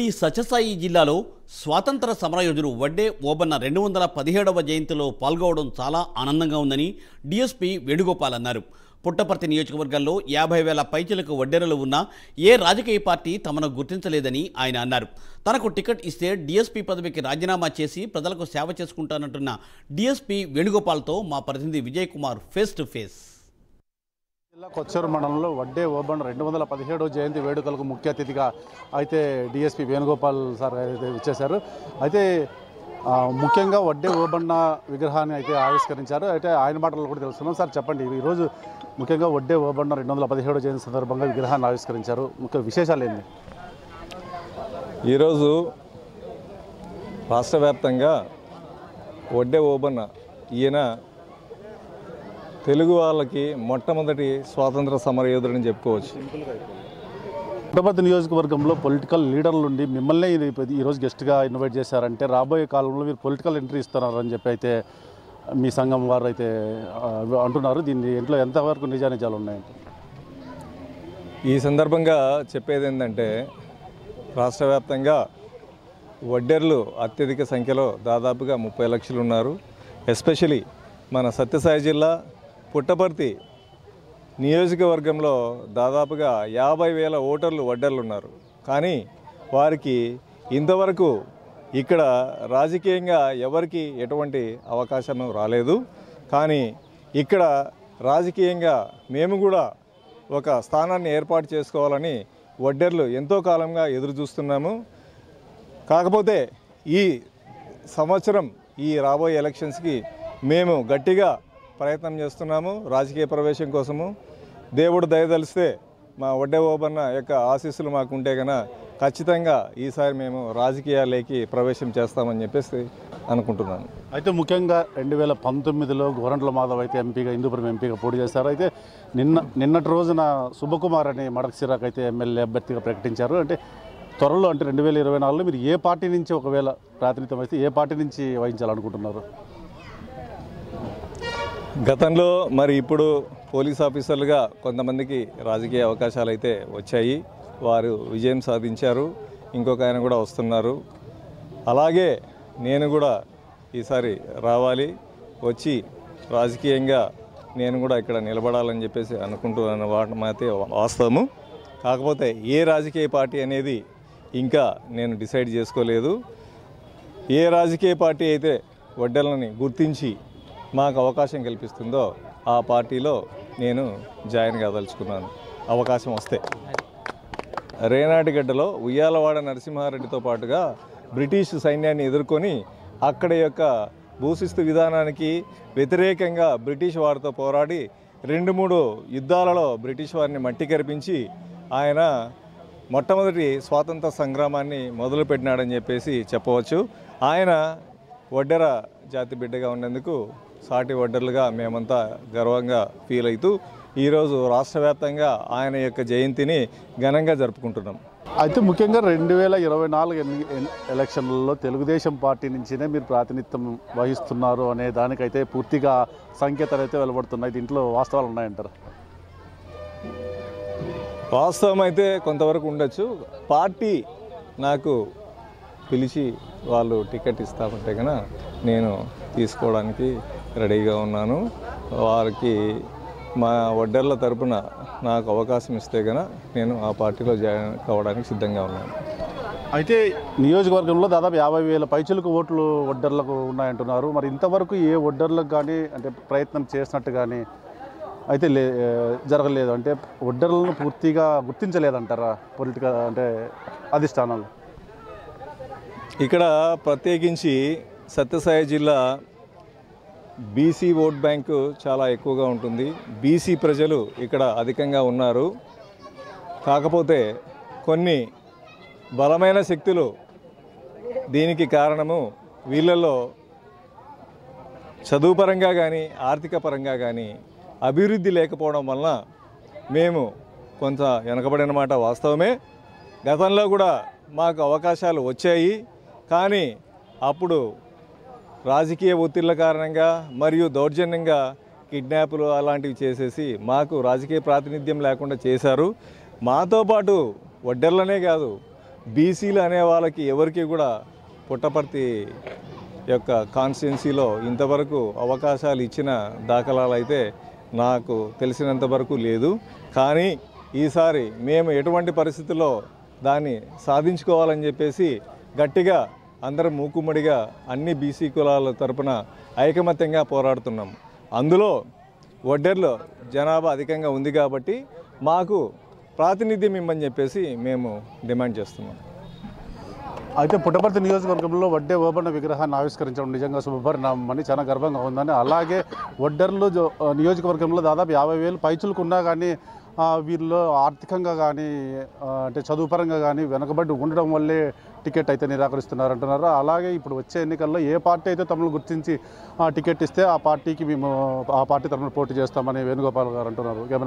ఈ సత్యసాయి జిల్లాలో స్వాతంత్ర సమరయోధుడు వడ్డే ఓబన్న 217వ జయంతిలో పాల్గొనడం చాలా ఆనందంగా ఉందని డీఎస్పీ వేణుగోపాల్ అన్నారు. పుట్టపర్తి నియోజకవర్గంలో 50,000 పైచిలకు వడ్డెరలు ఉన్నా ఏ రాజకీయ పార్టీ తమను గుర్తించలేదని ఆయన అన్నారు. తనకు టికెట్ ఇస్తే డీఎస్పీ పదవికి రాజీనామా చేసి ప్రజలకు సేవ చేసుకుంటానంటున్న డీఎస్పీ వేణుగోపాల్తో మా ప్రతినిధి Vijay Kumar face to face. జిల్లా కొచ్చేరు మండలంలో వడ్డే ఓబన్న 217వ జయంతి వేడుకలకు ముఖ్య అతిథిగా అయితే డిఎస్పీ వేణుగోపాల్ సార్ అయితే ఇచ్చేశారు. అయితే ముఖ్యంగా వడ్డే ఓబన్న విగ్రహాన్ని అయితే ఆవిష్కరించారు. అయితే ఆయన మాటల్లో కూడా తెలుసుకున్నాం. సార్ చెప్పండి, ఈరోజు ముఖ్యంగా వడ్డే ఓబన్న 217వ జయంతి సందర్భంగా విగ్రహాన్ని ఆవిష్కరించారు. ముఖ్య విశేషాలు ఏంటి? ఈరోజు రాష్ట్ర వ్యాప్తంగా వడ్డే ఓబన్న ఈయన తెలుగు వాళ్ళకి మొట్టమొదటి స్వాతంత్ర సమరయోధుడని చెప్పుకోవచ్చు. పుట్టపర్తి నియోజకవర్గంలో పొలిటికల్ లీడర్ల నుండి మిమ్మల్ని ఈరోజు గెస్ట్గా ఇన్వైట్ చేశారంటే రాబోయే కాలంలో మీరు పొలిటికల్ ఎంట్రీ ఇస్తున్నారని చెప్పి అయితే మీ సంఘం వారు అయితే అంటున్నారు. దీన్ని ఇంట్లో ఎంతవరకు నిజానిజాలు ఉన్నాయంటే? ఈ సందర్భంగా చెప్పేది ఏంటంటే, రాష్ట్ర వ్యాప్తంగా వడ్డెర్లు అత్యధిక సంఖ్యలో దాదాపుగా 30 లక్షలు ఉన్నారు. ఎస్పెషలీ మన సత్యసాయి జిల్లా పుట్టపర్తి నియోజకవర్గంలో దాదాపుగా 50,000 ఓటర్లు వడ్డర్లు ఉన్నారు. కానీ వారికి ఇంతవరకు ఇక్కడ రాజకీయంగా ఎవరికి ఎటువంటి అవకాశం రాలేదు. కానీ ఇక్కడ రాజకీయంగా మేము కూడా ఒక స్థానాన్ని ఏర్పాటు చేసుకోవాలని వడ్డర్లు ఎంతో కాలంగా ఎదురు చూస్తున్నాము. కాకపోతే ఈ సంవత్సరం ఈ రాబోయే ఎలక్షన్స్కి మేము గట్టిగా ప్రయత్నం చేస్తున్నాము రాజకీయ ప్రవేశం కోసము. దేవుడు దయదలిస్తే మా వడ్డే ఓబన్న యొక్క ఆశీస్సులు మాకుంటే కనుక ఖచ్చితంగా ఈసారి మేము రాజకీయాలకి ప్రవేశం చేస్తామని చెప్పేసి అనుకుంటున్నాను. అయితే ముఖ్యంగా 2019లో గోరంట్ల మాధవ్ అయితే ఎంపీగా హిందూపురం ఎంపీగా పోటీ చేశారు. అయితే నిన్నటి రోజున శుభకుమార్ అని మడకసిరాకు అయితే ఎమ్మెల్యే అభ్యర్థిగా ప్రకటించారు. అంటే త్వరలో అంటే 2024లో మీరు ఏ పార్టీ నుంచి ఒకవేళ ప్రాతినిధ్యం వస్తే ఏ పార్టీ నుంచి వహించాలనుకుంటున్నారు? గతంలో మరి ఇప్పుడు పోలీస్ ఆఫీసర్లుగా కొంతమందికి రాజకీయ అవకాశాలు అయితే వచ్చాయి. వారు విజయం సాధించారు. ఇంకొక ఆయన కూడా వస్తున్నారు. అలాగే నేను కూడా ఈసారి రావాలి, వచ్చి రాజకీయంగా నేను కూడా ఇక్కడ నిలబడాలని చెప్పేసి అనుకుంటున్నాను. వాటి వాస్తవము. కాకపోతే ఏ రాజకీయ పార్టీ అనేది ఇంకా నేను డిసైడ్ చేసుకోలేదు. ఏ రాజకీయ పార్టీ అయితే వడ్డెలని గుర్తించి మాకు అవకాశం కల్పిస్తుందో ఆ పార్టీలో నేను జాయిన్ కాదలుచుకున్నాను, అవకాశం వస్తే. రేనాటిగడ్డలో ఉయ్యాలవాడ నరసింహారెడ్డితో పాటుగా బ్రిటిష్ సైన్యాన్ని ఎదుర్కొని అక్కడ యొక్క భూశిస్తు విధానానికి వ్యతిరేకంగా బ్రిటిష్ వారితో పోరాడి 2-3 యుద్ధాలలో బ్రిటిష్ వారిని మట్టి కరిపించి ఆయన మొట్టమొదటి స్వాతంత్ర సంగ్రామాన్ని మొదలుపెట్టినాడని చెప్పేసి చెప్పవచ్చు. ఆయన వడ్డెర జాతి బిడ్డగా ఉన్నందుకు సాటి వడ్డర్లుగా మేమంతా గర్వంగా ఫీల్ అవుతూ ఈరోజు రాష్ట్ర వ్యాప్తంగా ఆయన యొక్క జయంతిని ఘనంగా జరుపుకుంటున్నాం. అయితే ముఖ్యంగా 2024 ఎలక్షన్లలో తెలుగుదేశం పార్టీ నుంచినే మీరు ప్రాతినిధ్యం వహిస్తున్నారు అనే దానికైతే పూర్తిగా సంకేతాలు అయితే వెలువడుతున్నాయి. దీంట్లో వాస్తవాలు ఉన్నాయంటారు? వాస్తవం అయితే కొంతవరకు ఉండొచ్చు. పార్టీ నాకు పిలిచి వాళ్ళు టికెట్ ఇస్తామంటే కనుక నేను తీసుకోవడానికి రెడీగా ఉన్నాను. వారికి మా వడ్డర్ల తరపున నాకు అవకాశం ఇస్తే కనుక నేను ఆ పార్టీలో జాయిన్ కావడానికి సిద్ధంగా ఉన్నాను. అయితే నియోజకవర్గంలో దాదాపు 50,000 పైచులకు ఓట్లు వడ్డర్లకు ఉన్నాయంటున్నారు. మరి ఇంతవరకు ఏ వడ్డర్లకు కానీ అంటే ప్రయత్నం చేసినట్టు కానీ అయితే జరగలేదు. అంటే వడ్డర్లను పూర్తిగా గుర్తించలేదంటారా పొలిటికల్ అంటే అధిష్టానాలు? ఇక్కడ ప్రత్యేకించి సత్యసాయి జిల్లా బీసీ ఓట్ బ్యాంకు చాలా ఎక్కువగా ఉంటుంది. బీసీ ప్రజలు ఇక్కడ అధికంగా ఉన్నారు. కాకపోతే కొన్ని బలమైన శక్తులు దీనికి కారణము వీళ్ళల్లో చదువు పరంగా కానీ ఆర్థిక పరంగా కానీ అభివృద్ధి లేకపోవడం వలన మేము కొంత వెనకబడిన మాట వాస్తవమే. గతంలో కూడా మాకు అవకాశాలు వచ్చాయి. కానీ అప్పుడు రాజకీయ ఒత్తిళ్ల కారణంగా మరియు దౌర్జన్యంగా కిడ్నాపులు అలాంటివి చేసేసి మాకు రాజకీయ ప్రాతినిధ్యం లేకుండా చేశారు. మాతో పాటు వడ్డెర్లనే కాదు, బీసీలు అనే వాళ్ళకి ఎవరికి కూడా పుట్టపర్తి యొక్క కాన్స్టిట్యున్సీలో ఇంతవరకు అవకాశాలు ఇచ్చిన దాఖలాలు అయితే నాకు తెలిసినంత వరకు లేదు. కానీ ఈసారి మేము ఎటువంటి పరిస్థితుల్లో దాన్ని సాధించుకోవాలని చెప్పేసి గట్టిగా అందరం మూకుమ్మడిగా అన్ని బీసీ కులాల తరపున ఐకమత్యంగా పోరాడుతున్నాం. అందులో వడ్డెర్లో జనాభా అధికంగా ఉంది కాబట్టి మాకు ప్రాతినిధ్యం ఇమ్మని చెప్పేసి మేము డిమాండ్ చేస్తున్నాం. అయితే పుట్టపర్తి నియోజకవర్గంలో వడ్డే ఓబన్న విగ్రహాన్ని ఆవిష్కరించడం నిజంగా శుభపరిణామని చాలా గర్వంగా ఉందని, అలాగే వడ్డర్లు నియోజకవర్గంలో దాదాపు 50,000 పైచులకు ఉన్నా కానీ వీరిలో ఆర్థికంగా కానీ అంటే చదువు పరంగా కానీ వెనకబడి ఉండడం వల్లే టికెట్ అయితే నిరాకరిస్తున్నారంటున్నారు. అలాగే ఇప్పుడు వచ్చే ఎన్నికల్లో ఏ పార్టీ అయితే తమను గుర్తించి టికెట్ ఇస్తే ఆ పార్టీకి మేము ఆ పార్టీ తరఫున పోటీ చేస్తామని వేణుగోపాల్ గారు అంటున్నారు. కెమెరా